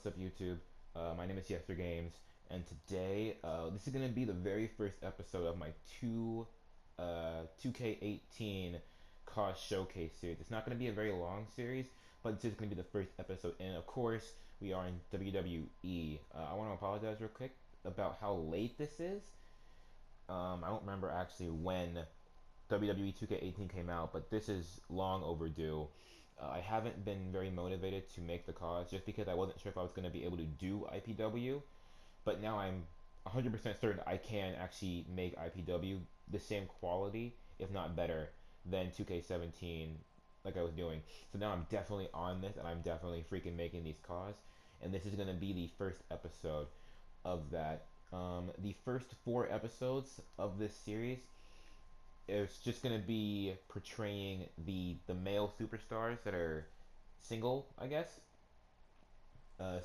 What's up, YouTube? My name is YesterGames, and today this is gonna be the very first episode of my 2K18 Caw Showcase series. It's not gonna be a very long series, but it's just gonna be the first episode. And of course, we are in WWE. I want to apologize real quick about how late this is. I don't remember actually when WWE 2K18 came out, but this is long overdue. I haven't been very motivated to make the cause just because I wasn't sure if I was going to be able to do IPW, but now I'm 100% certain I can actually make IPW the same quality, if not better, than 2K17 like I was doing. So now I'm definitely on this and I'm definitely freaking making these cause, and this is going to be the first episode of that. The first 4 episodes of this series, it's just gonna be portraying the male superstars that are single, I guess.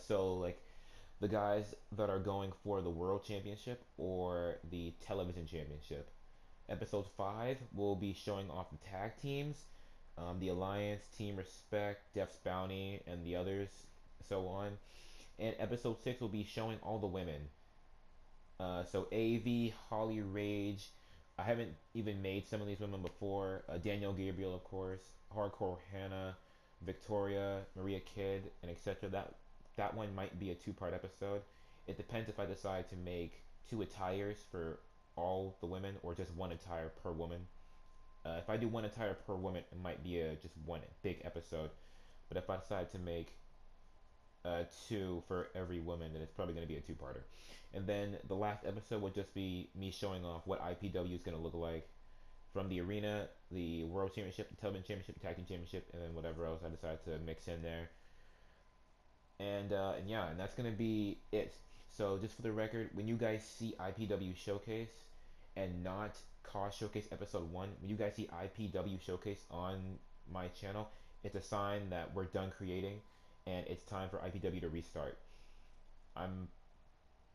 So like the guys that are going for the world championship or the television championship. Episode 5 will be showing off the tag teams, the Alliance, Team Respect, Death's Bounty, and the others, so on. And episode 6 will be showing all the women. So AV, Holly Rage. I haven't even made some of these women before. Danielle Gabriel, of course. Hardcore Hannah, Victoria, Maria Kidd, and etc. That one might be a two-part episode. It depends if I decide to make 2 attires for all the women or just 1 attire per woman. If I do 1 attire per woman, it might be just one big episode. But if I decide to make 2 for every woman, then it's probably going to be a two-parter. And then the last episode would just be me showing off what IPW is going to look like from the arena, the World Championship, the Television Championship, the Tag Team Championship, and then whatever else I decide to mix in there. And yeah, and that's going to be it. So just for the record, when you guys see IPW Showcase and not Caw Showcase Episode 1, when you guys see IPW Showcase on my channel, it's a sign that we're done creating and it's time for IPW to restart. I'm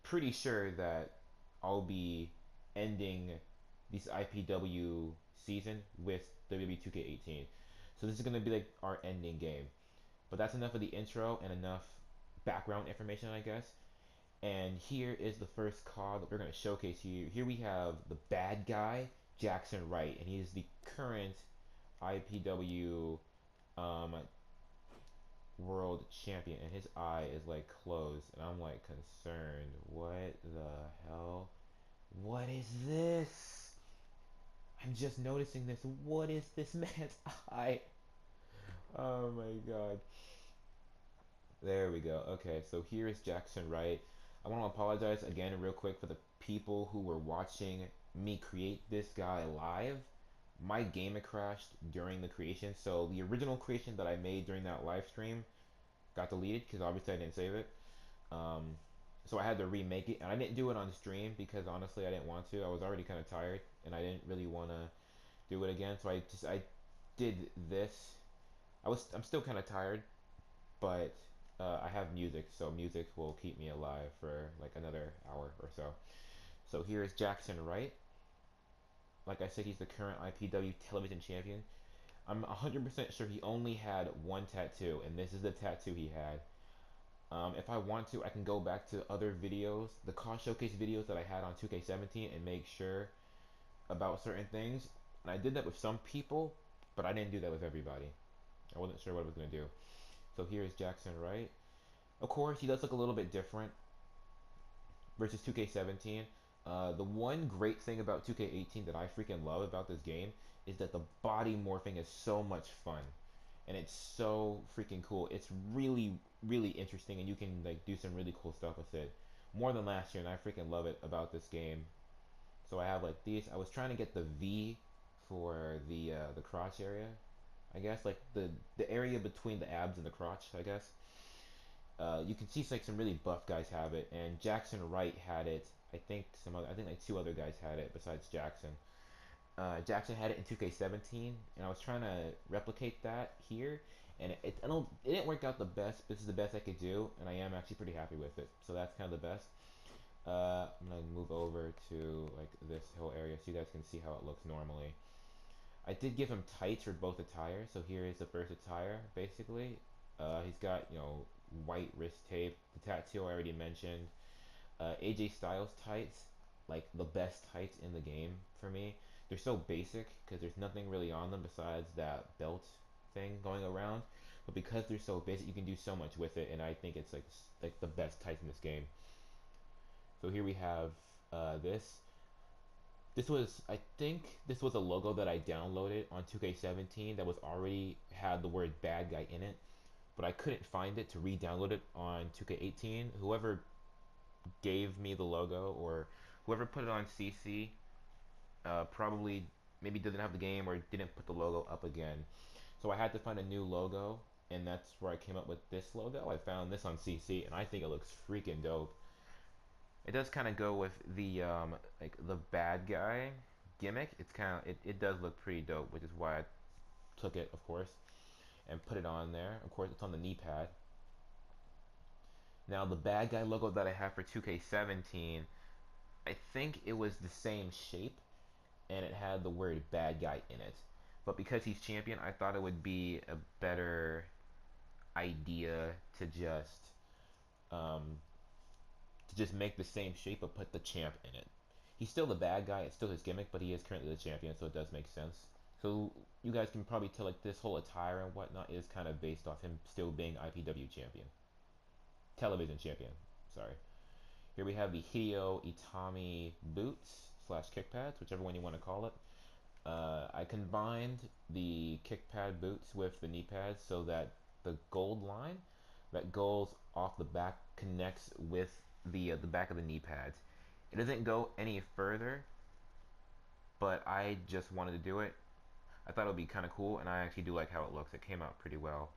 pretty sure that I'll be ending this IPW season with WWE 2K18. So this is going to be like our ending game. But that's enough of the intro and enough background information, I guess. And here is the first card that we're going to showcase here. Here we have the bad guy, Jackson Wright, and he's the current IPW world champion, and his eye is like closed, and I'm like concerned. What the hell? What is this? I'm just noticing this. What is this man's eye? Oh my god. There we go. Okay, so here is Jackson Wright. I want to apologize again real quick for the people who were watching me create this guy live. My game had crashed during the creation, so the original creation that I made during that live stream got deleted because obviously I didn't save it. Um, so I had to remake it, and I didn't do it on stream because honestly I didn't want to. I was already kind of tired, and I didn't really want to do it again. So I did this. I'm still kind of tired, but I have music, so music will keep me alive for like another hour or so. So here is Jackson Wright. Like I said, he's the current IPW television champion. I'm 100% sure he only had one tattoo, and this is the tattoo he had. If I want to, I can go back to other videos, the Caw Showcase videos that I had on 2K17 and make sure about certain things. And I did that with some people, but I didn't do that with everybody. I wasn't sure what I was going to do. So here's Jackson Wright. Of course, he does look a little bit different versus 2K17. The one great thing about 2K18 that I freaking love about this game is that the body morphing is so much fun. And it's so freaking cool. It's really, really interesting, and you can like do some really cool stuff with it. More than last year, and I freaking love it about this game. So I have like these. I was trying to get the V for the crotch area, I guess, like the area between the abs and the crotch, I guess. You can see like some really buff guys have it, and Jackson Wright had it. I think like 2 other guys had it besides Jackson. Jackson had it in 2K17, and I was trying to replicate that here, and it didn't work out the best. But this is the best I could do, and I am actually pretty happy with it. So that's kind of the best. I'm gonna move over to like this whole area so you guys can see how it looks normally. I did give him tights for both attires, so here is the first attire basically. He's got white wrist tape. The tattoo I already mentioned. AJ Styles tights, like the best tights in the game for me. They're so basic because there's nothing really on them besides that belt thing going around. But because they're so basic, you can do so much with it, and I think it's like the best tights in this game. So here we have this. This was, I think, this was a logo that I downloaded on 2K17 that was already had the word bad guy in it, but I couldn't find it to re-download it on 2K18. Whoever gave me the logo or whoever put it on CC probably maybe didn't have the game or didn't put the logo up again. So I had to find a new logo, and that's where I came up with this logo. I found this on CC, and I think it looks freaking dope. It does kind of go with the like the bad guy gimmick. It's kind of it does look pretty dope, which is why I took it, of course, and put it on there. Of course, it's on the knee pad. Now the bad guy logo that I have for 2K17, I think it was the same shape, and it had the word bad guy in it. But because he's champion, I thought it would be a better idea um, to just make the same shape but put the champ in it. He's still the bad guy, it's still his gimmick, but he is currently the champion, so it does make sense. So you guys can probably tell like this whole attire and whatnot is kind of based off him still being IPW champion. Television champion, sorry. Here we have the Hideo Itami boots slash kick pads, whichever one you want to call it. I combined the kick pad boots with the knee pads so that the gold line that goes off the back connects with the back of the knee pads. It doesn't go any further, but I just wanted to do it. I thought it would be kind of cool, and I actually do like how it looks. It came out pretty well.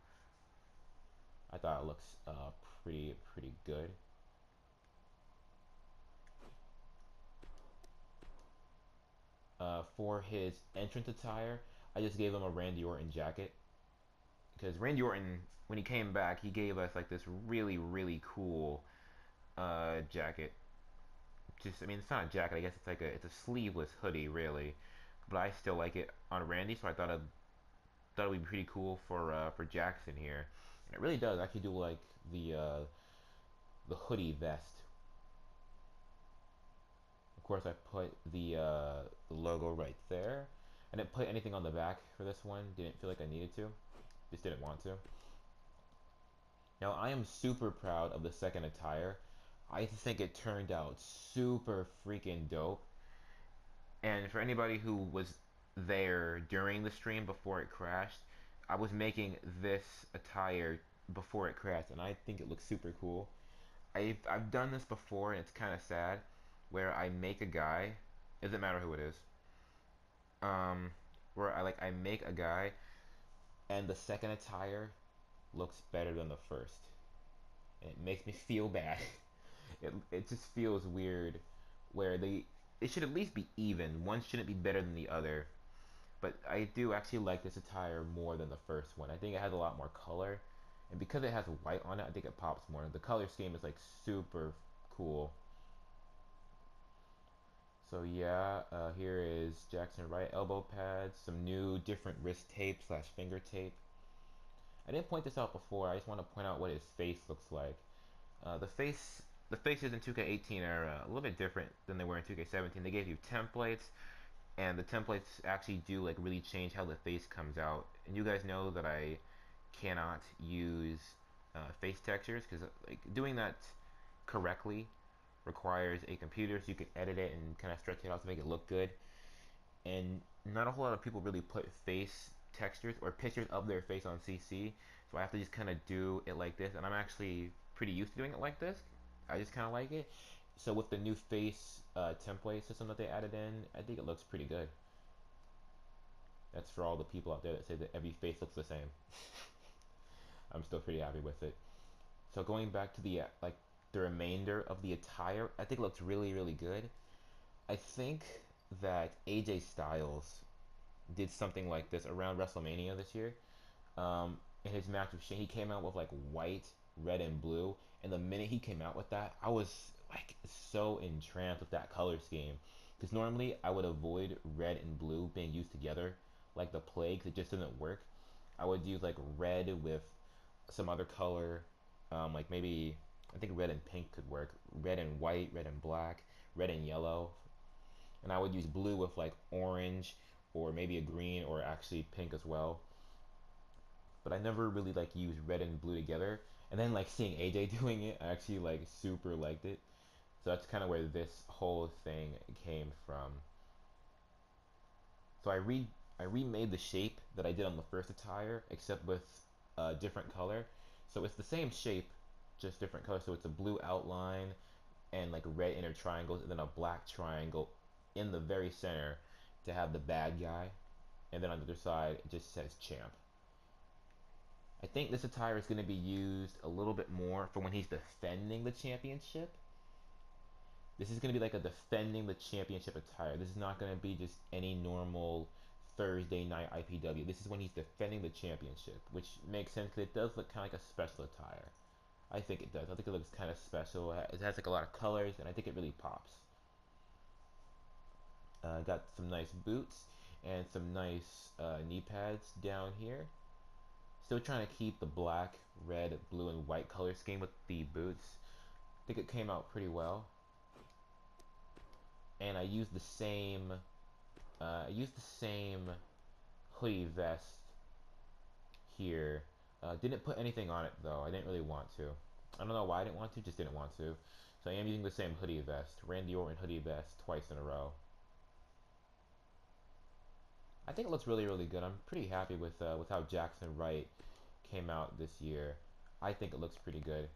I thought it looks pretty good. For his entrance attire, I just gave him a Randy Orton jacket because Randy Orton, when he came back, he gave us like this really cool jacket. Just, I mean, it's not a jacket. I guess it's like it's a sleeveless hoodie, really. But I still like it on Randy, so I thought it would be pretty cool for Jackson here. And it really does. I actually do like the hoodie vest. Of course, I put the logo right there. I didn't put anything on the back for this one. Didn't feel like I needed to. Just didn't want to. Now I am super proud of the second attire. I think it turned out super freaking dope. And for anybody who was there during the stream before it crashed, I was making this attire before it crashed, and I think it looks super cool. I've done this before, and it's kind of sad, where I make a guy, it doesn't matter who it is, um, where I make a guy, and the second attire looks better than the first, and it makes me feel bad. It just feels weird, where it should at least be even. One shouldn't be better than the other. But I do actually like this attire more than the first one. I think it has a lot more color, and because it has white on it, I think it pops more. The color scheme is like super cool. So yeah, here is Jackson right elbow pads, some new different wrist tape slash finger tape. I didn't point this out before. I just want to point out what his face looks like. The faces in 2K18 are a little bit different than they were in 2K17. They gave you templates, and the templates actually do like really change how the face comes out. And you guys know that I cannot use face textures because like doing that correctly requires a computer so you can edit it and kind of stretch it out to make it look good. And not a whole lot of people really put face textures or pictures of their face on CC, so I have to just kind of do it like this, and I'm actually pretty used to doing it like this. I just kind of like it. So with the new face template system that they added in, I think it looks pretty good. That's for all the people out there that say that every face looks the same. I'm still pretty happy with it. So going back to the like the remainder of the attire, I think it looks really good. I think that AJ Styles did something like this around WrestleMania this year. In his match with Shane, he came out with like white, red, and blue. And the minute he came out with that, I was like so entranced with that color scheme. Because normally I would avoid red and blue being used together like the plague. It just didn't work. I would use like red with some other color, Like maybe I think red and pink could work. Red and white, red and black, red and yellow, and I would use blue with like orange or maybe a green or actually pink as well. But I never really like used red and blue together. And then like seeing AJ doing it, I actually like super liked it. So that's kind of where this whole thing came from. So I remade the shape that I did on the first attire, except with a different color. So it's the same shape, just different color. So it's a blue outline and like red inner triangles, and then a black triangle in the very center to have the bad guy. And then on the other side, it just says champ. I think this attire is going to be used a little bit more for when he's defending the championship. This is going to be like a defending the championship attire. This is not going to be just any normal Thursday night IPW. This is when he's defending the championship, which makes sense because it does look kind of like a special attire. I think it does. I think it looks kind of special. It has like a lot of colors, and I think it really pops. Got some nice boots and some nice knee pads down here. Still trying to keep the black, red, blue, and white color scheme with the boots. I think it came out pretty well. And I used the same hoodie vest here. Didn't put anything on it though. I didn't really want to. I don't know why I didn't want to. Just didn't want to. So I am using the same hoodie vest, Randy Orton hoodie vest, twice in a row. I think it looks really, really good. I'm pretty happy with how Jackson Wright came out this year. I think it looks pretty good.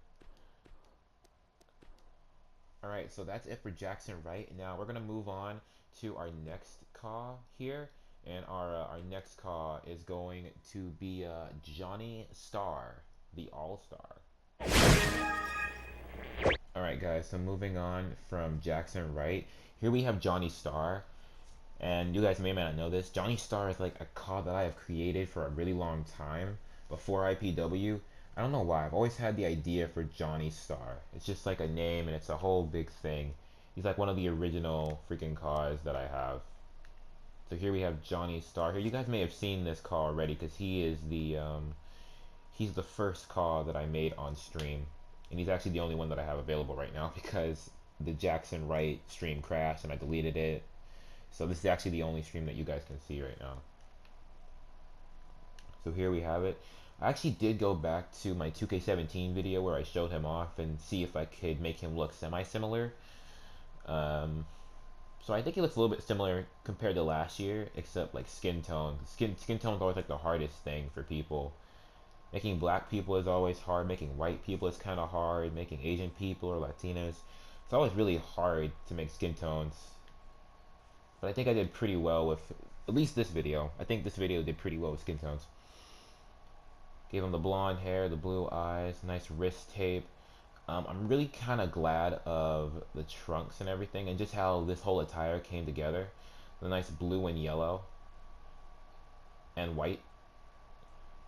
All right, so that's it for Jackson Wright. Now we're gonna move on to our next Caw here, and our next Caw is going to be Johnny Starr, the All Star. All right, guys. So moving on from Jackson Wright, here we have Johnny Starr, and you guys may or may not know this. Johnny Starr is like a Caw that I have created for a really long time before IPW. I don't know why. I've always had the idea for Johnny Starr. It's just like a name and it's a whole big thing. He's like one of the original freaking Caws that I have. So here we have Johnny Starr. Here you guys may have seen this Caw already because he's the first Caw that I made on stream. And he's actually the only one that I have available right now because the Jackson Wright stream crashed and I deleted it. So this is actually the only stream that you guys can see right now. So here we have it. I actually did go back to my 2K17 video where I showed him off and see if I could make him look semi-similar. So I think he looks a little bit similar compared to last year, except like skin tone. Skin tone is always like the hardest thing for people. Making black people is always hard. Making white people is kind of hard. Making Asian people or Latinas, it's always really hard to make skin tones. But I think I did pretty well with at least this video. I think this video did pretty well with skin tones. Gave him the blonde hair, the blue eyes, nice wrist tape. I'm really kind of glad of the trunks and everything and just how this whole attire came together. The nice blue and yellow and white.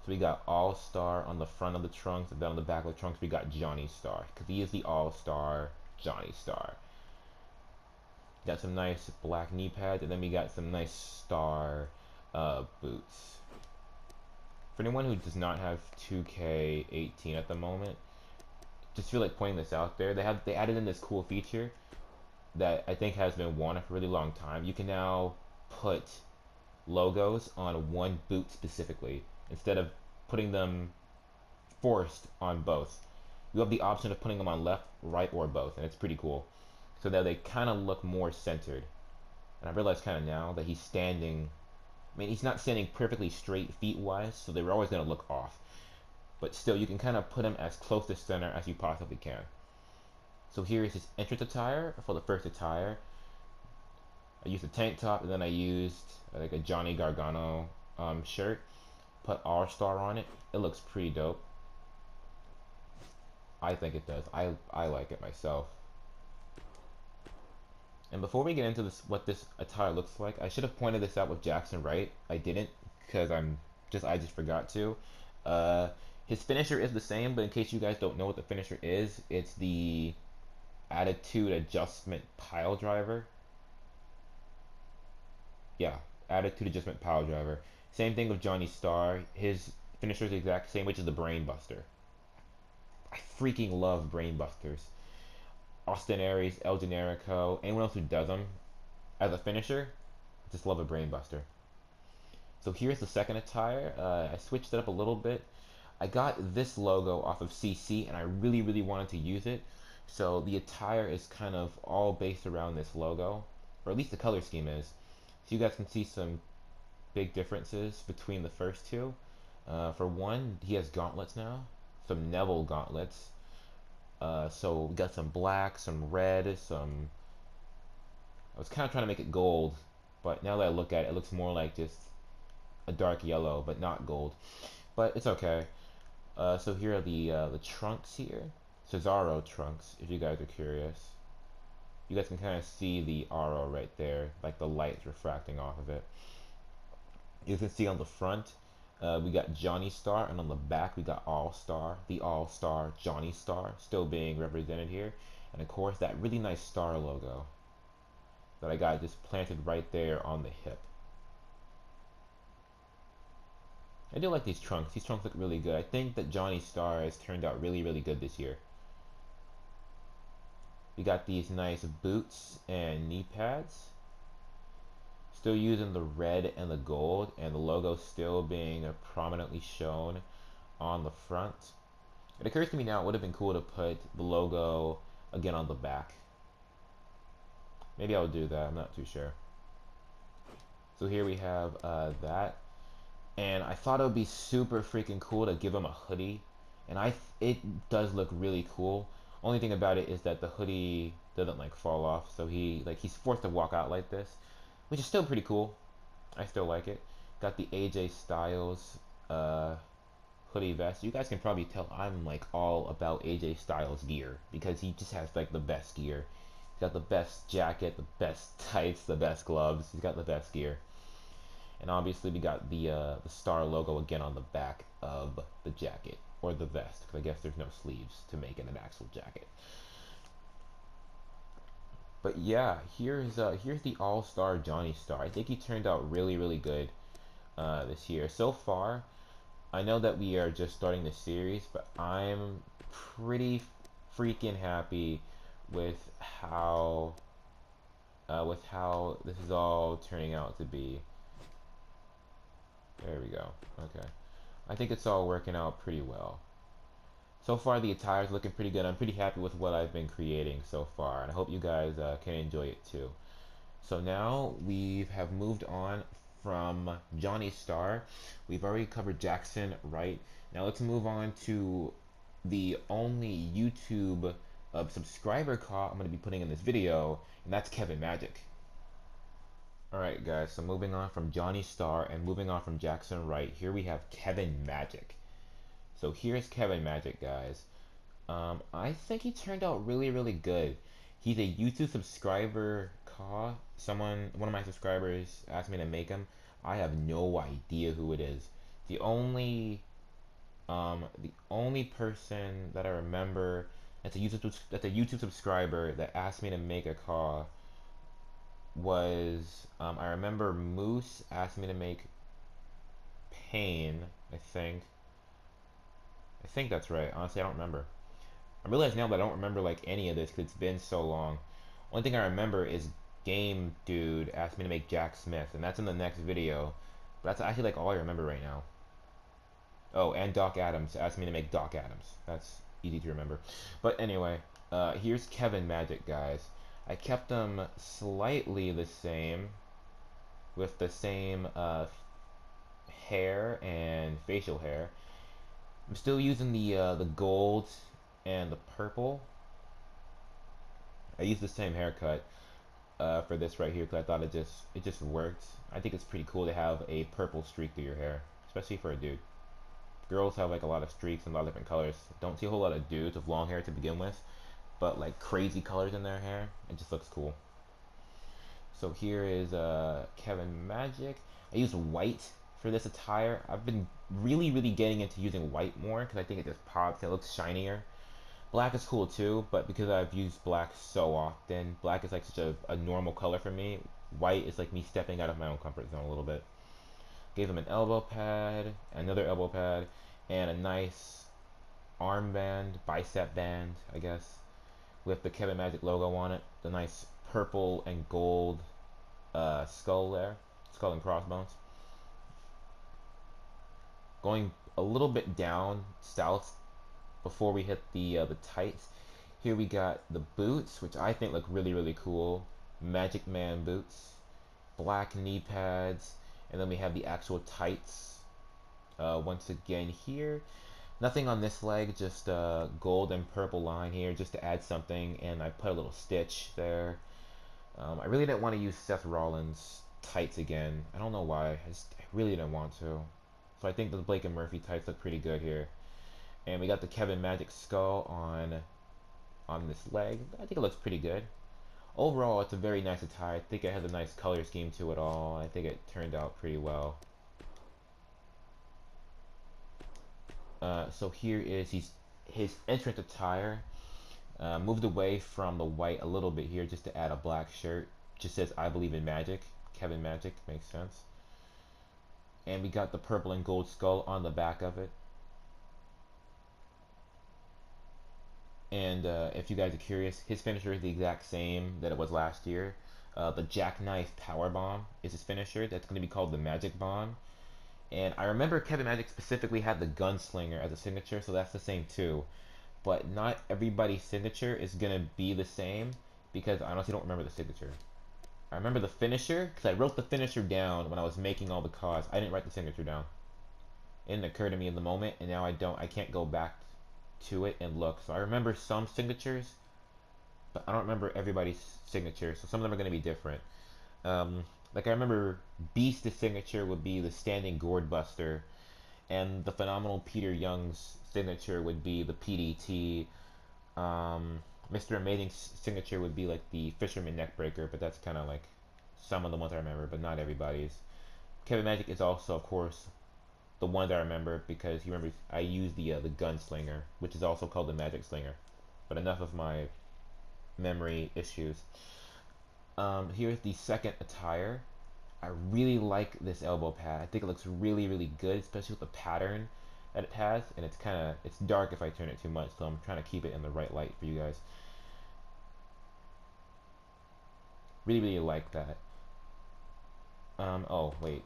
So we got All Star on the front of the trunks, and then on the back of the trunks we got Johnny Starr because he is the All Star Johnny Starr. Got some nice black knee pads, and then we got some nice star boots. For anyone who does not have 2K18 at the moment, just feel like pointing this out there. They added in this cool feature that I think has been wanted for a really long time. You can now put logos on one boot specifically instead of putting them forced on both. You have the option of putting them on left, right, or both, and it's pretty cool. So that they kind of look more centered. And I realize kind of now that he's standing. I mean, he's not standing perfectly straight feet-wise, so they were always going to look off. But still, you can kind of put him as close to center as you possibly can. So here is his entrance attire for the first attire. I used a tank top, and then I used like a Johnny Gargano shirt. Put All Star on it. It looks pretty dope. I think it does. I like it myself. And before we get into this, what this attire looks like, I should have pointed this out with Jackson Wright. I didn't because I just forgot to. His finisher is the same, but in case you guys don't know what the finisher is, it's the Attitude Adjustment Pile Driver. Yeah, Attitude Adjustment Pile Driver. Same thing with Johnny Starr. His finisher is the exact same, which is the Brain Buster. I freaking love brainbusters. Austin Aries, El Generico, anyone else who does them as a finisher, just love a brainbuster. So here's the second attire. I switched it up a little bit. I got this logo off of CC and I really, really wanted to use it. So the attire is kind of all based around this logo, or at least the color scheme is. So you guys can see some big differences between the first two. For one, he has gauntlets now, some Neville gauntlets. So we got some black, some red, some. I was kind of trying to make it gold, but now that I look at it, it looks more like just a dark yellow, but not gold. But it's okay. So here are the trunks here, Cesaro trunks. If you guys are curious, you guys can kind of see the aura right there, like the lights refracting off of it. You can see on the front, we got Johnny Star, and on the back we got All Star, the All Star Johnny Star, still being represented here, and of course that really nice star logo that I got just planted right there on the hip. I do like these trunks. These trunks look really good. I think that Johnny Star has turned out really, really good this year. We got these nice boots and knee pads. Still using the red and the gold, and the logo still being prominently shown on the front. It occurs to me now it would have been cool to put the logo again on the back. Maybe I'll do that. I'm not too sure. So here we have that. And I thought it would be super freaking cool to give him a hoodie, and it does look really cool. Only thing about it is that the hoodie doesn't like fall off, so he's forced to walk out like this, which is still pretty cool. I still like it. Got the AJ Styles hoodie vest. You guys can probably tell I'm like all about AJ Styles gear because he just has like the best gear. He's got the best jacket, the best tights, the best gloves. He's got the best gear. And obviously we got the star logo again on the back of the jacket, or the vest, because I guess there's no sleeves to make it an actual jacket. But yeah, here's the All-Star Johnny Star. I think he turned out really, really good this year. So far, I know that we are just starting the series, but I'm pretty freaking happy with how this is all turning out to be. There we go. Okay. I think it's all working out pretty well. So far, the attire's looking pretty good. I'm pretty happy with what I've been creating so far, and I hope you guys can enjoy it too. So now we have moved on from Johnny Star. We've already covered Jackson Wright. Now let's move on to the only YouTube subscriber call I'm going to be putting in this video, and that's Kevin Magic. Alright guys, so moving on from Johnny Star and moving on from Jackson Wright, here we have Kevin Magic. So here's Kevin Magic, guys. I think he turned out really, really good. He's a YouTube subscriber Caw. One of my subscribers asked me to make him. I have no idea who it is. The only person that I remember that's a YouTube subscriber that asked me to make a Caw was I remember Moose asked me to make Pain. I think that's right. Honestly, I don't remember. I realize now that I don't remember like any of this because it's been so long. Only thing I remember is Game Dude asked me to make Jack Smith, and that's in the next video. But that's actually like all I remember right now. Oh, and Doc Adams asked me to make Doc Adams. That's easy to remember. But anyway, here's Kevin Magic, guys. I kept them slightly the same, with the same hair and facial hair. I'm still using the gold and the purple. I used the same haircut for this right here because I thought it just worked. I think it's pretty cool to have a purple streak through your hair, especially for a dude. Girls have like a lot of streaks and a lot of different colors. Don't see a whole lot of dudes with long hair to begin with, but like crazy colors in their hair. It just looks cool. So here is Kevin Magic. I use white for this attire. I've been really, really getting into using white more because I think it just pops. It looks shinier. Black is cool too, but because I've used black so often, black is like such a normal color for me. White is like me stepping out of my own comfort zone a little bit. Gave him an elbow pad, another elbow pad, and a nice armband, bicep band, I guess, with the Kevin Magic logo on it. The nice purple and gold skull there, skull and crossbones. Going a little bit down south before we hit the tights. Here we got the boots, which I think look really cool. Magic Man boots, black knee pads, and then we have the actual tights. Once again here, nothing on this leg, just a gold and purple line here just to add something, and I put a little stitch there. I really didn't want to use Seth Rollins tights again. I don't know why. I really didn't want to. So I think the Blake and Murphy tights look pretty good here. And we got the Kevin Magic skull on this leg. I think it looks pretty good. Overall, it's a very nice attire. I think it has a nice color scheme to it all. I think it turned out pretty well. So here is his entrance attire. Moved away from the white a little bit here just to add a black shirt. Just says I believe in magic. Kevin Magic, makes sense. And we got the purple and gold skull on the back of it. And if you guys are curious, his finisher is the exact same that it was last year. The Jackknife Power Bomb is his finisher. That's going to be called the Magic Bomb. And I remember Kevin Magic specifically had the Gunslinger as a signature, so that's the same too. But not everybody's signature is going to be the same because I honestly don't remember the signature. I remember the finisher because I wrote the finisher down when I was making all the cards. I didn't write the signature down. It didn't occur to me in the moment, and now I can't go back to it and look. So I remember some signatures, but I don't remember everybody's signature. So some of them are going to be different. Like I remember Beast's signature would be the Standing Gourd Buster, and the phenomenal Peter Young's signature would be the PDT. Mr. Amazing's signature would be like the Fisherman Neckbreaker, but that's kind of like some of the ones I remember, but not everybody's. Kevin Magic is also, of course, the one that I remember because you remember I used the Gunslinger, which is also called the Magic Slinger. But enough of my memory issues. Here's the second attire. I really like this elbow pad. I think it looks really good, especially with the pattern that it has, and it's dark if I turn it too much, so I'm trying to keep it in the right light for you guys. Really like that. Oh wait.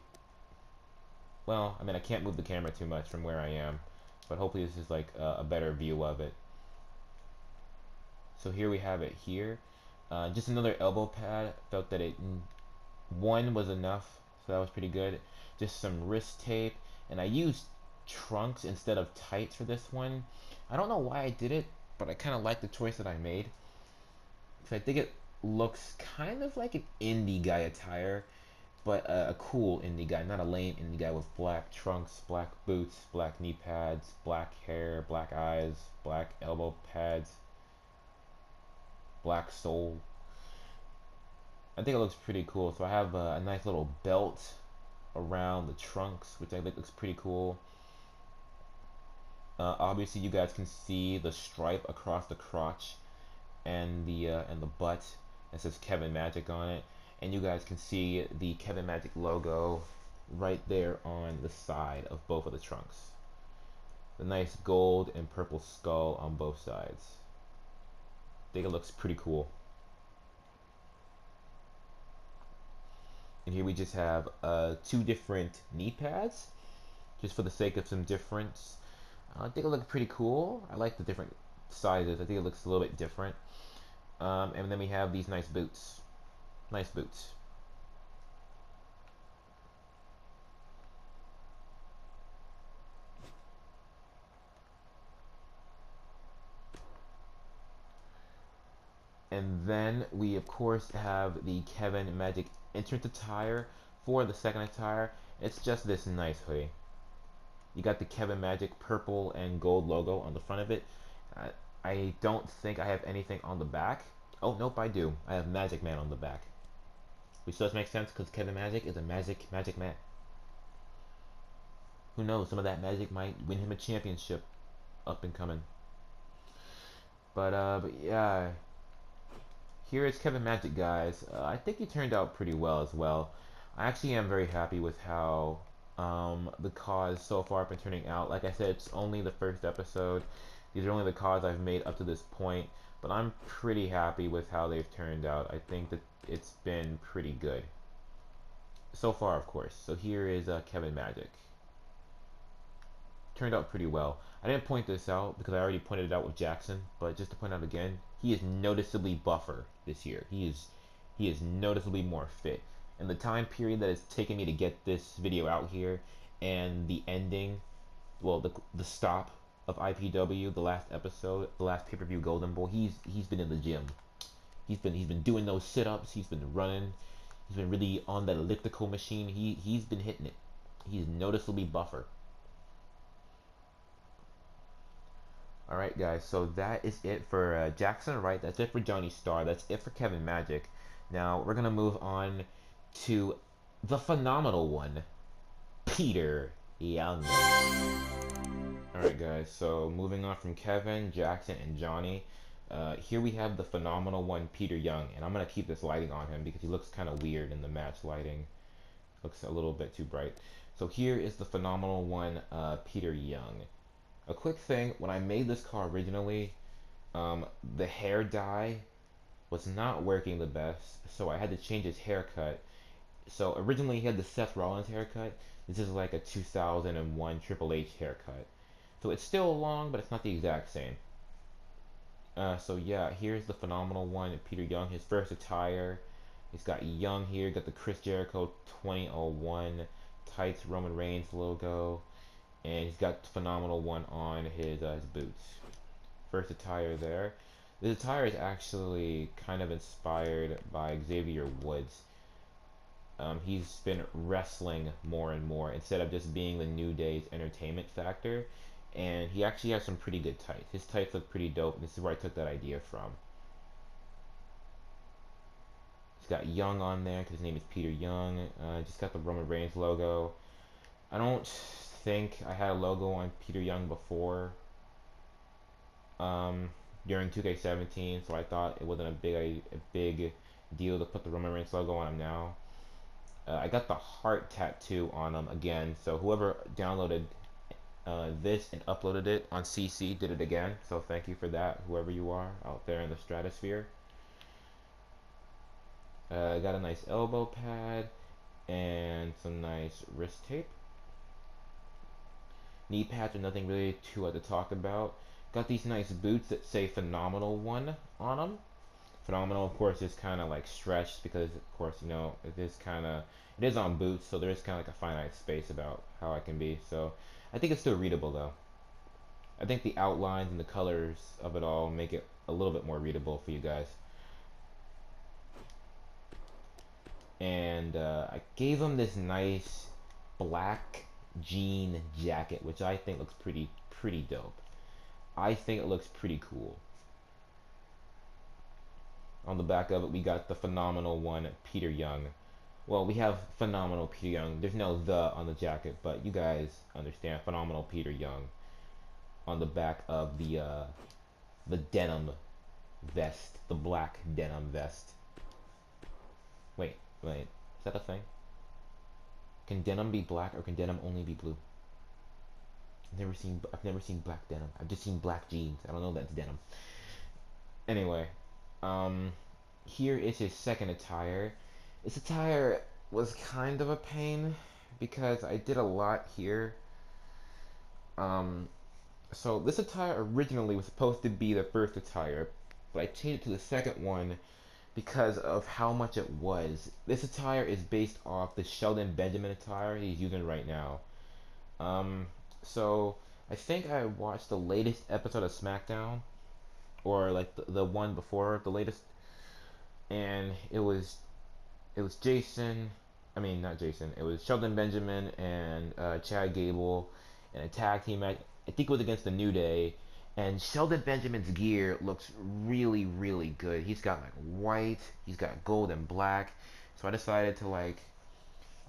Well, I mean I can't move the camera too much from where I am, but hopefully this is like a better view of it. So here we have it here. Just another elbow pad. Felt that one was enough, so that was pretty good. Just some wrist tape, and I used trunks instead of tights for this one. I don't know why I did it, but I kind of like the choice that I made. So I think it looks kind of like an indie guy attire, but a cool indie guy, not a lame indie guy with black trunks, black boots, black knee pads, black hair, black eyes, black elbow pads, black sole. I think it looks pretty cool. So I have a nice little belt around the trunks, which I think looks pretty cool. Obviously, you guys can see the stripe across the crotch and the butt. It says Kevin Magic on it, and you guys can see the Kevin Magic logo right there on the side of both of the trunks. The nice gold and purple skull on both sides. I think it looks pretty cool. And here we just have two different knee pads, just for the sake of some difference. I think it looks pretty cool. I like the different sizes. I think it looks a little bit different. And then we have these nice boots. Nice boots. And then we of course have the Kevin Magic entrance attire for the second attire. It's just this nice hoodie. You got the Kevin Magic purple and gold logo on the front of it. I don't think I have anything on the back. Oh, nope, I do. I have Magic Man on the back. Which does make sense because Kevin Magic is a magic man. Who knows, some of that magic might win him a championship up and coming. But yeah, here is Kevin Magic, guys. I think he turned out pretty well as well. I actually am very happy with how the cause so far have been turning out. Like I said, it's only the first episode, These are only the cards I've made up to this point, but I'm pretty happy with how they've turned out. I think that it's been pretty good so far, of course. So here is Kevin Magic. Turned out pretty well. I didn't point this out because I already pointed it out with Jackson, but just to point out again, he is noticeably buffer this year. He is noticeably more fit. And the time period that it's taken me to get this video out here and the ending, well, the stop of IPW, the last episode, the last pay-per-view Golden Boy, he's been in the gym. He's been doing those sit-ups. He's been running. He's been really on that elliptical machine. He's been hitting it. He's noticeably buffer. All right, guys. So that is it for Jackson Wright. That's it for Johnny Starr. That's it for Kevin Magic. Now we're gonna move on to the phenomenal one, Peter Young. All right, guys. So moving on from Kevin, Jackson, and Johnny. Here we have the phenomenal one, Peter Young, and I'm gonna keep this lighting on him because he looks kind of weird in the match lighting. Looks a little bit too bright. So here is the phenomenal one, Peter Young. A quick thing, when I made this car originally, the hair dye was not working the best, so I had to change his haircut. So originally he had the Seth Rollins haircut. This is like a 2001 Triple H haircut. So it's still long, but it's not the exact same. So yeah, here's the phenomenal one, Peter Young, his first attire. He's got Young here, got the Chris Jericho 2001 tights Roman Reigns logo, and he's got the phenomenal one on his boots. First attire there. This attire is actually kind of inspired by Xavier Woods. He's been wrestling more and more instead of just being the New Day's entertainment factor. And he actually has some pretty good tights. His tights look pretty dope, and this is where I took that idea from. He's got Young on there because his name is Peter Young. Just got the Roman Reigns logo. I don't think I had a logo on Peter Young before during 2K17, so I thought it wasn't a big deal to put the Roman Reigns logo on him now. I got the heart tattoo on him again, so whoever downloaded this and uploaded it on CC did it again, so thank you for that, whoever you are out there in the stratosphere. Got a nice elbow pad and some nice wrist tape. Knee pads are nothing really to talk about. Got these nice boots that say Phenomenal One on them. Phenomenal, of course, is kind of like stretched because, of course, you know, it is on boots, so there is kind of like a finite space about how I can be. So I think it's still readable though. I think the outlines and the colors of it all make it a little bit more readable for you guys. And I gave him this nice black jean jacket, which I think looks pretty dope. I think it looks pretty cool. On the back of it, we got the phenomenal one, Peter Young. Well, we have phenomenal Peter Young. There's no the on the jacket, but you guys understand phenomenal Peter Young on the back of the denim vest, the black denim vest. Wait, is that a thing? Can denim be black or can denim only be blue? I've never seen black denim. I've just seen black jeans. I don't know that's denim. Anyway, here is his second attire. This attire was kind of a pain because I did a lot here. So this attire originally was supposed to be the first attire, but I changed it to the second one because of how much it was. This attire is based off the Sheldon Benjamin attire he's using right now. So I think I watched the latest episode of SmackDown, or like the one before the latest, and it was Jason. I mean, not Jason. It was Sheldon Benjamin and Chad Gable in a tag team match. I think it was against the New Day, and Sheldon Benjamin's gear looks really good. He's got like white, he's got gold and black. So I decided to I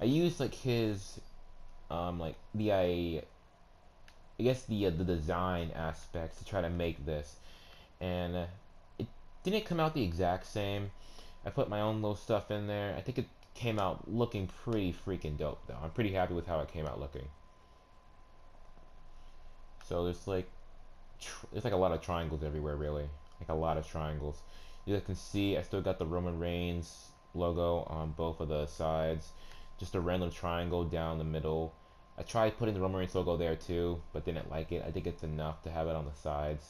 used like his like I guess the design aspects to try to make this, and it didn't come out the exact same. I put my own little stuff in there. I think it came out looking pretty freaking dope though. I'm pretty happy with how it came out looking. So there's like there's like a lot of triangles everywhere, really. Like a lot of triangles. You guys can see I still got the Roman Reigns logo on both of the sides. Just a random triangle down the middle. I tried putting the Roman Reigns logo there too, but didn't like it. I think it's enough to have it on the sides.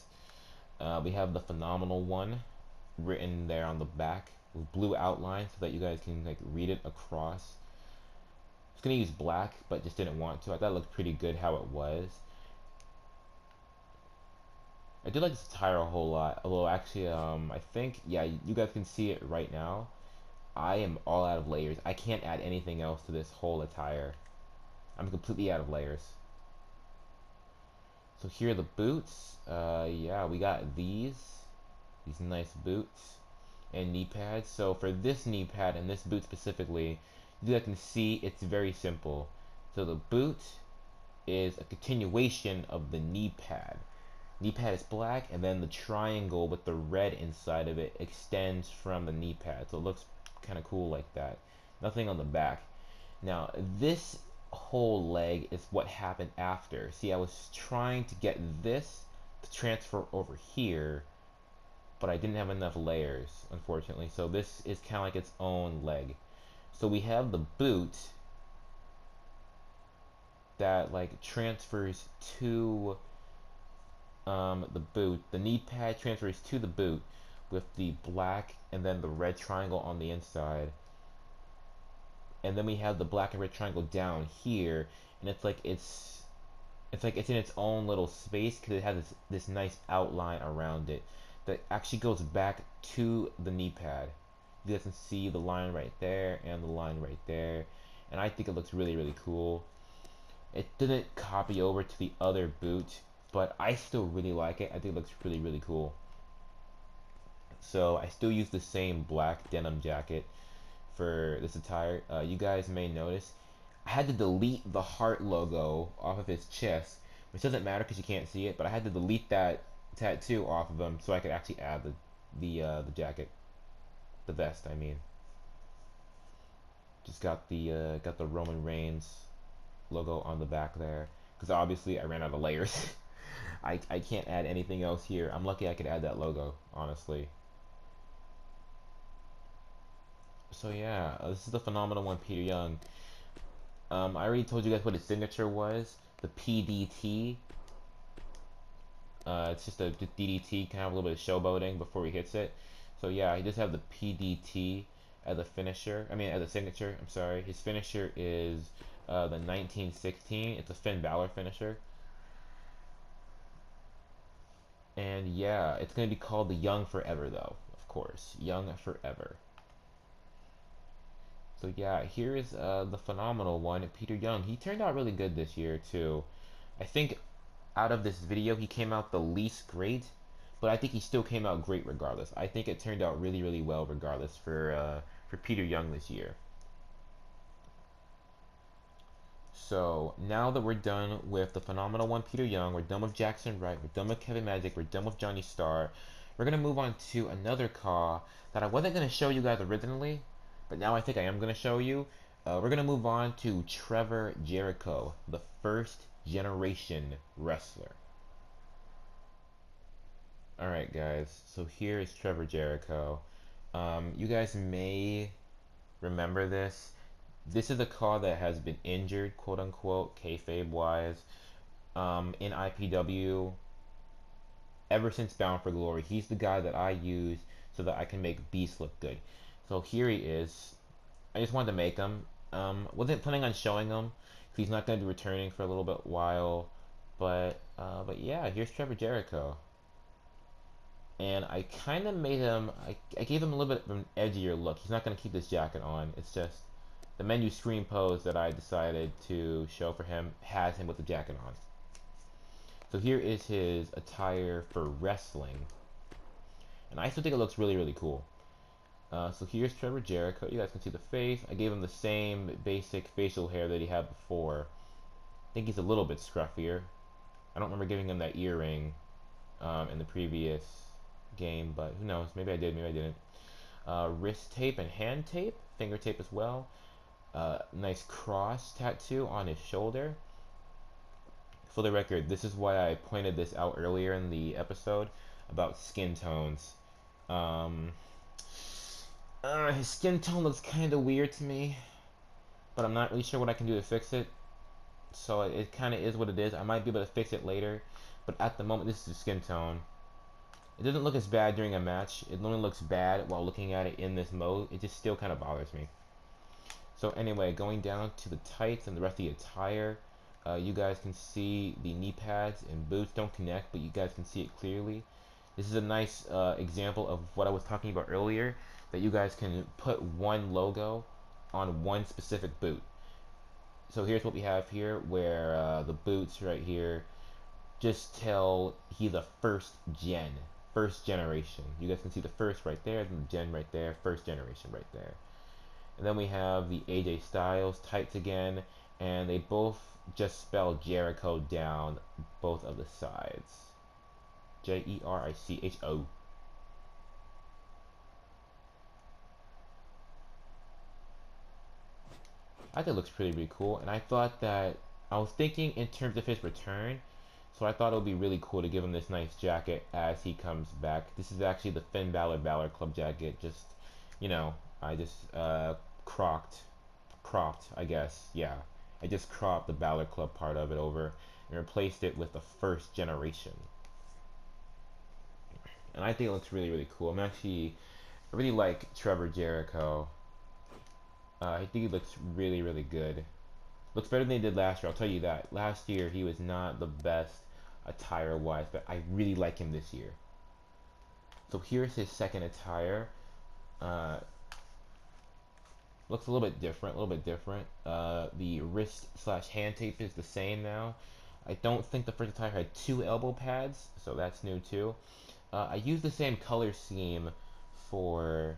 We have the Phenomenal One written there on the back with blue outline so that you guys can like read it across. I was gonna use black, but just didn't want to. I thought it looked pretty good how it was. I do like this attire a whole lot. Although actually, I think yeah, you guys can see it right now. I am all out of layers. I can't add anything else to this whole attire. I'm completely out of layers. So here are the boots. Yeah, we got these nice boots and knee pads. So for this knee pad and this boot specifically, you guys can see it's very simple. So the boot is a continuation of the knee pad. Knee pad is black, and then the triangle with the red inside of it extends from the knee pad, so it looks kind of cool like that. Nothing on the back. Now this whole leg is what happened after. See, I was trying to get this to transfer over here, but I didn't have enough layers, unfortunately. So this is kind of like its own leg. So we have the boot that like transfers to the boot. The knee pad transfers to the boot with the black and then the red triangle on the inside. And then we have the black and red triangle down here, and it's like it's in its own little space because it has this nice outline around it that actually goes back to the knee pad. You guys can see the line right there and the line right there, and I think it looks really really cool. It didn't copy over to the other boot, but I still really like it. I think it looks really really cool. So I still use the same black denim jacket for this attire. You guys may notice I had to delete the heart logo off of his chest, which doesn't matter because you can't see it, but I had to delete that tattoo off of him so I could actually add the jacket, the vest. I mean, just got the Roman Reigns logo on the back there because obviously I ran out of layers. I can't add anything else here. I'm lucky I could add that logo, honestly. So yeah, this is the Phenomenal One, Peter Young. I already told you guys what his signature was, the PDT. It's just a DDT, kind of a little bit of showboating before he hits it. So yeah, he does have the PDT as a finisher. I mean, as a signature. I'm sorry. His finisher is the 1916. It's a Finn Balor finisher. And yeah, it's gonna be called the Young Forever, though. Of course, Young Forever. So yeah, here is the Phenomenal One, Peter Young. He turned out really good this year too. I think out of this video he came out the least great, but I think he still came out great regardless. I think it turned out really really well regardless for Peter Young this year. So now that we're done with the Phenomenal One, Peter Young, we're done with Jackson Wright, we're done with Kevin Magic, we're done with Johnny Starr. We're gonna move on to another Caw that I wasn't gonna show you guys originally, but now I think I am gonna show you. We're gonna move on to Trevor Jericho, the first generation wrestler. Alright guys, so here is Trevor Jericho. You guys may remember this. This is a Caw that has been injured, quote unquote, kayfabe wise, in IPW ever since Bound for Glory. He's the guy that I use so that I can make Beast look good. So here he is. I just wanted to make him. Wasn't planning on showing him. He's not going to be returning for a little bit while. But yeah, here's Trevor Jericho. And I kind of made him, I gave him a little bit of an edgier look. He's not going to keep this jacket on. It's just the menu screen pose that I decided to show for him has him with the jacket on. So here is his attire for wrestling. And I still think it looks really, really cool. So here's Trevor Jericho. You guys can see the face. I gave him the same basic facial hair that he had before. I think he's a little bit scruffier. I don't remember giving him that earring in the previous game, but who knows? Maybe I did, maybe I didn't. Wrist tape and hand tape, finger tape as well. Nice cross tattoo on his shoulder. For the record, this is why I pointed this out earlier in the episode about skin tones. Um, his skin tone looks kind of weird to me, but I'm not really sure what I can do to fix it. So it kind of is what it is. I might be able to fix it later, but at the moment, this is the skin tone. It doesn't look as bad during a match. It only looks bad while looking at it in this mode. It just still kind of bothers me. So anyway, going down to the tights and the rest of the attire, you guys can see the knee pads and boots don't connect, but you guys can see it clearly. This is a nice example of what I was talking about earlier, that you guys can put one logo on one specific boot. So here's what we have here, where the boots right here just tell he's a first generation. You guys can see the first right there, then the gen right there, first generation right there. And then we have the AJ Styles tights again, and they both just spell Jericho down both of the sides. Jericho. I think it looks really cool, and I thought that I was thinking in terms of his return, so I thought it would be really cool to give him this nice jacket as he comes back. This is actually the Finn Balor Balor Club jacket. Just, you know, I just cropped, I guess. Yeah, I just cropped the Balor Club part of it over and replaced it with the first generation. And I think it looks really cool. I really like Trevor Jericho. I think he looks really good. Looks better than he did last year, I'll tell you that. Last year, he was not the best attire-wise, but I really like him this year. So here's his second attire. Uh, looks a little bit different. The wrist slash hand tape is the same now. I don't think the first attire had two elbow pads, so that's new too. I used the same color scheme for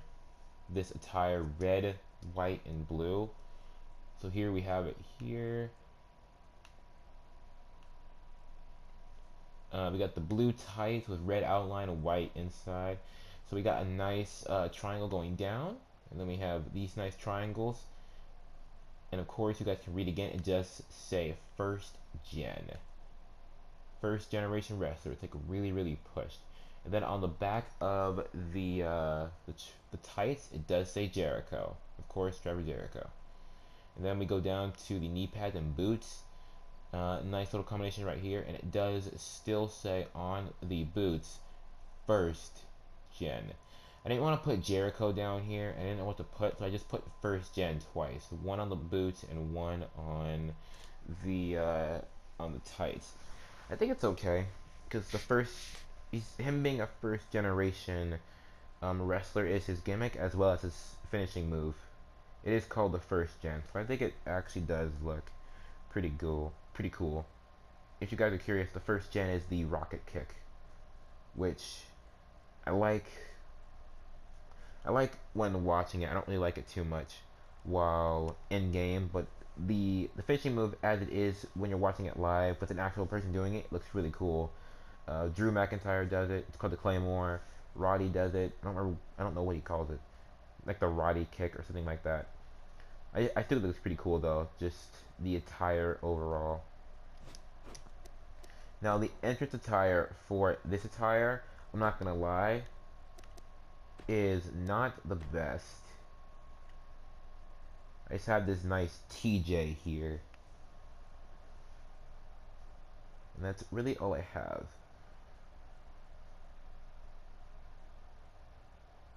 this attire, red, white, and blue. So here we have it here. We got the blue tights with red outline and white inside. So we got a nice triangle going down, and then we have these nice triangles. And of course, you guys can read again and just say first generation wrestler. It's like really pushed. And then on the back of the tights, it does say Jericho. Of course, Trevor Jericho. And then we go down to the knee pads and boots. Nice little combination right here, and it does still say on the boots first gen. I didn't want to put Jericho down here. I didn't know what to put, so I just put first gen twice. One on the boots and one on the tights. I think it's okay because him being a first generation wrestler is his gimmick as well as his finishing move. It is called the first gen, so I think it actually does look pretty cool. If you guys are curious, the first gen is the rocket kick, which I like. I like when watching it. I don't really like it too much while in game, but the finishing move as it is when you're watching it live with an actual person doing it looks really cool. Drew McIntyre does it. It's called the Claymore. Roddy does it. I don't know what he calls it, like the Roddy kick or something like that. I think it looks pretty cool though. Just the attire overall. Now the entrance attire for this attire, I'm not gonna lie, is not the best. I just have this nice TJ here. And that's really all I have.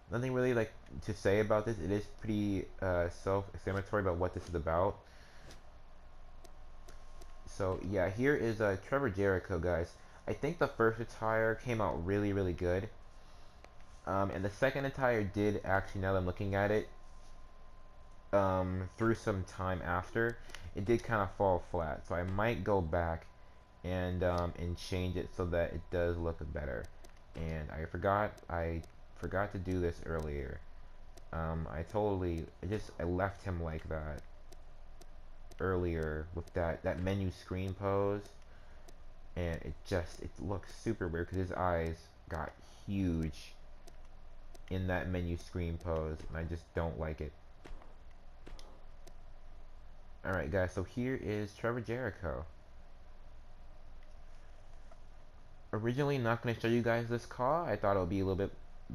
Nothing really like to say about this. It is pretty self-explanatory about what this is about. So yeah, here is Trevor Jericho, guys. I think the first attire came out really good. And the second attire did actually, now that I'm looking at it, through some time after, it did kind of fall flat. So I might go back and change it so that it does look better. And I forgot to do this earlier. I left him like that earlier with that menu screen pose, and it looks super weird because his eyes got huge in that menu screen pose, and I just don't like it. Alright guys, so here is Trevor Jericho. originally not going to show you guys this Caw. I thought it would be a little bit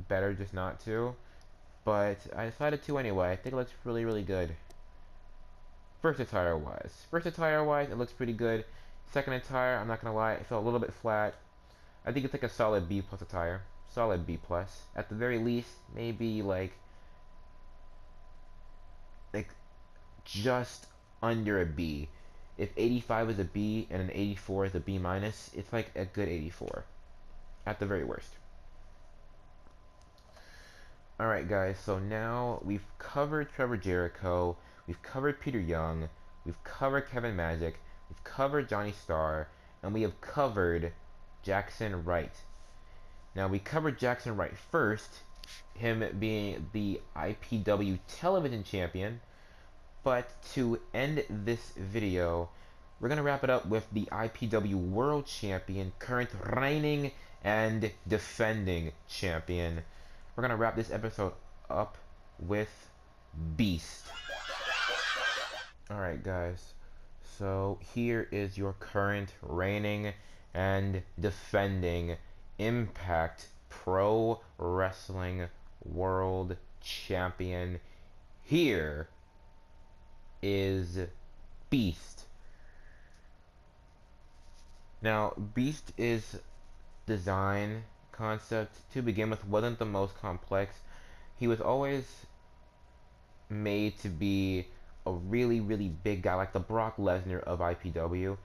better just not to. But I decided to anyway. I think it looks really, really good. First attire wise. First attire wise, it looks pretty good. Second attire, I'm not going to lie, it felt a little bit flat. I think it's like a solid B plus attire. Solid B plus. At the very least, maybe like just under a B. If 85 is a B and an 84 is a B minus, it's like a good 84 at the very worst. Alright guys, so now we've covered Trevor Jericho, we've covered Peter Young, we've covered Kevin Magic, we've covered Johnny Starr, and we have covered Jackson Wright. Now we covered Jackson Wright first, him being the IPW television champion, but to end this video, we're going to wrap it up with the IPW World Champion, current reigning and defending champion. We're going to wrap this episode up with Beast. Alright guys, so here is your current reigning and defending Impact Pro Wrestling World Champion. Here is Beast. Now, Beast is design concept to begin with wasn't the most complex. He was always made to be a really, really big guy, like the Brock Lesnar of IPW.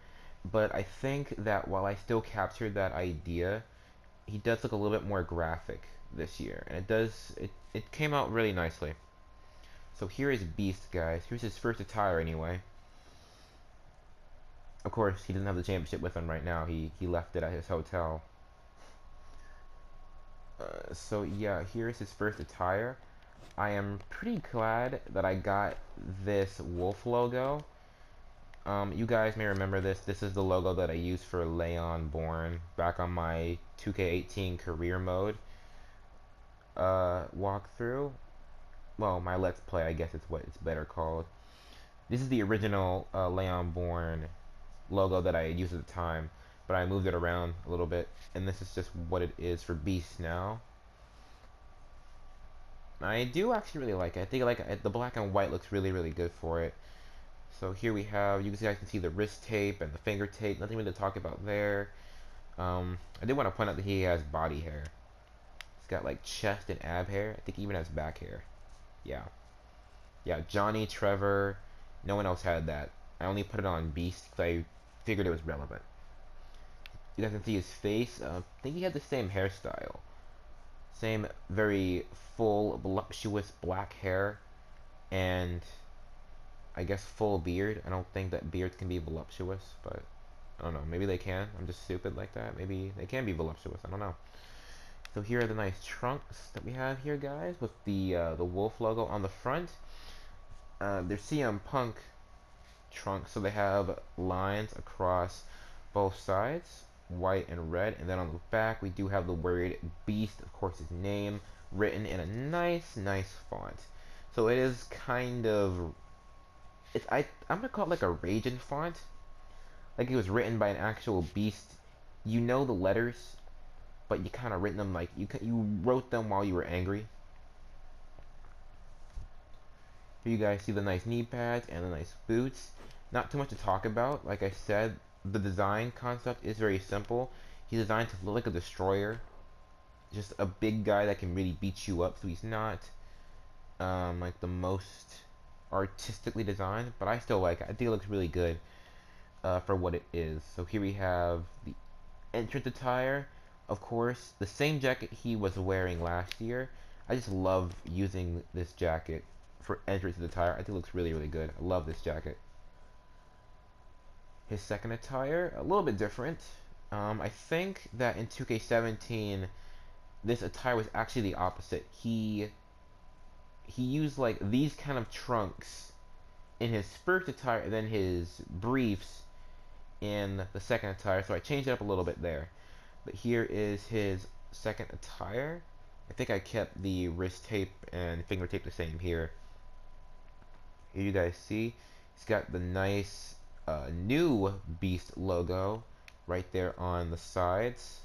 But I think that while I still captured that idea, he does look a little bit more graphic this year, and it came out really nicely. So here is Beast, guys. Here's his first attire, anyway. Of course, he doesn't have the championship with him right now. He left it at his hotel. So yeah, here's his first attire. I am pretty glad that I got this wolf logo. You guys may remember this. This is the logo that I used for Leon Bourne back on my 2K18 career mode walkthrough. Well, my Let's Play, I guess it's what it's better called. This is the original Leon Bourne logo that I used at the time, but I moved it around a little bit, and this is just what it is for Beast now. I do actually really like it. I think the black and white looks really, really good for it. So here we have, you guys can see the wrist tape and the finger tape. Nothing really to talk about there. I did want to point out that he has body hair. He's got like chest and ab hair. I think he even has back hair. Yeah. Yeah, Johnny, Trevor, no one else had that. I only put it on Beast because I figured it was relevant. You guys can see his face. I think he had the same hairstyle. Same very full, voluptuous black hair. And I guess full beard. I don't think that beards can be voluptuous, but I don't know. Maybe they can. I'm just stupid like that. Maybe they can be voluptuous. I don't know. So here are the nice trunks that we have here, guys, with the wolf logo on the front. They're CM Punk trunks, so they have lines across both sides, white and red, and then on the back we do have the word Beast, of course his name, written in a nice font. So it is kind of, I'm gonna call it like a Raging font, like it was written by an actual Beast. You know the letters, but you kind of written them like you wrote them while you were angry. Here you guys see the nice knee pads and the nice boots. Not too much to talk about. Like I said, the design concept is very simple. He's designed to look like a destroyer. Just a big guy that can really beat you up. So he's not like the most artistically designed, but I still like it. I think it looks really good for what it is. So here we have the entrance attire. Of course, the same jacket he was wearing last year. I just love using this jacket for entrance attire. I think it looks really, really good. I love this jacket. His second attire, a little bit different. I think that in 2K17, this attire was actually the opposite. He used like these kind of trunks in his first attire, and then his briefs in the second attire. So I changed it up a little bit there. But here is his second attire. I think I kept the wrist tape and finger tape the same here. Here you guys see, he's got the nice new Beast logo right there on the sides.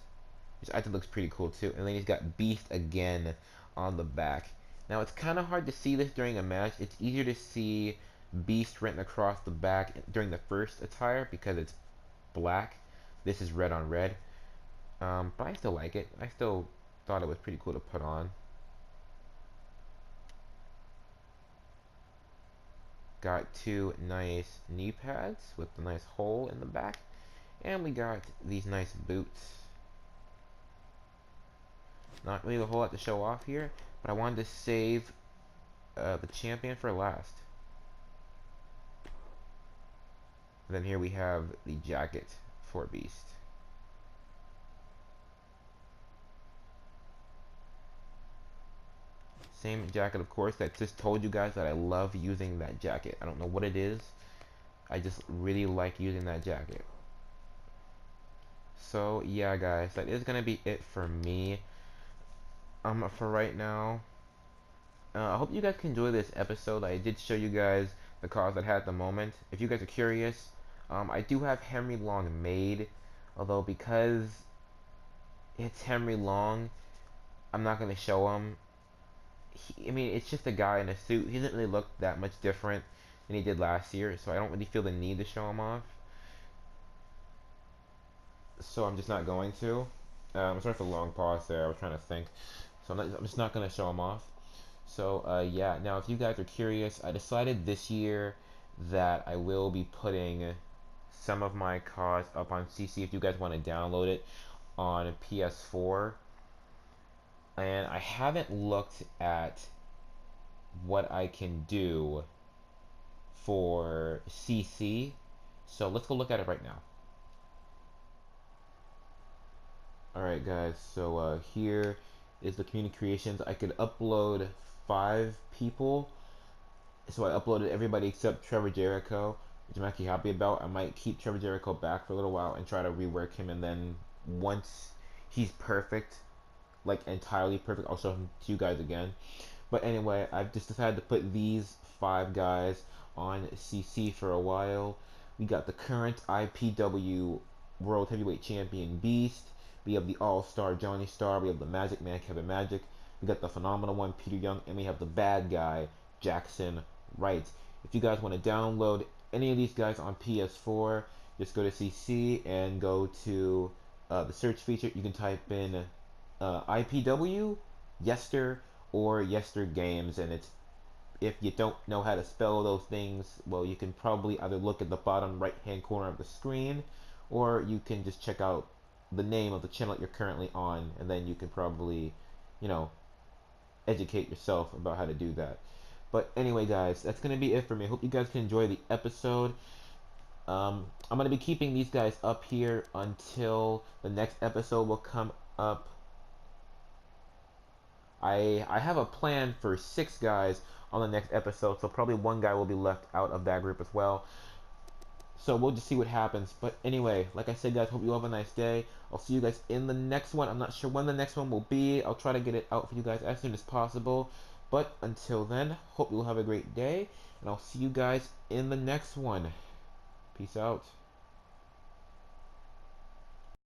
which I think looks pretty cool too. And then he's got Beast again on the back. Now it's kind of hard to see this during a match. It's easier to see Beast written across the back during the first attire because it's black. This is red on red. But I still like it. I still thought it was pretty cool to put on. Got two nice knee pads with a nice hole in the back. And we got these nice boots. Not really a whole lot to show off here, but I wanted to save the champion for last. And then here we have the jacket for Beast. Same jacket, of course. I just told you guys that I love using that jacket. I don't know what it is. I just really like using that jacket. So yeah, guys, that is gonna be it for me. For right now. I hope you guys can enjoy this episode. I did show you guys the cars that I had at the moment. If you guys are curious, I do have Henry Long made, although because it's Henry Long, I'm not gonna show him. I mean, it's just a guy in a suit. He doesn't really look that much different than he did last year, so I don't really feel the need to show him off. So I'm just not going to. Sorry for the long pause there. I was trying to think. So I'm just not gonna show him off. So yeah, now if you guys are curious, I decided this year that I will be putting some of my cars up on CC if you guys want to download it on PS4. And I haven't looked at what I can do for CC, so let's go look at it right now. Alright guys, so here is the community creations. I could upload 5 people. So I uploaded everybody except Trevor Jericho, which I'm actually happy about. I might keep Trevor Jericho back for a little while and try to rework him, and then once he's perfect, like entirely perfect, I'll show him to you guys again. But anyway, I've just decided to put these 5 guys on CC for a while. We got the current IPW World Heavyweight Champion Beast. We have the All-Star Johnny Star. We have the Magic Man Kevin Magic. We got the Phenomenal One Peter Young, and we have the bad guy Jackson Wright. If you guys want to download any of these guys on PS4, just go to CC and go to the search feature. You can type in IPW, Yester, or YesterGames, and it's, if you don't know how to spell those things, well, you can probably either look at the bottom right hand corner of the screen, or you can just check out the name of the channel that you're currently on, and then you can probably, you know, educate yourself about how to do that. But anyway, guys, that's gonna be it for me. I hope you guys can enjoy the episode. I'm gonna be keeping these guys up here until the next episode will come up. I have a plan for 6 guys on the next episode, so probably 1 guy will be left out of that group as well. So we'll just see what happens. But anyway, like I said, guys, hope you have a nice day. I'll see you guys in the next one. I'm not sure when the next one will be. I'll try to get it out for you guys as soon as possible. But until then, hope you'll have a great day, and I'll see you guys in the next one. Peace out.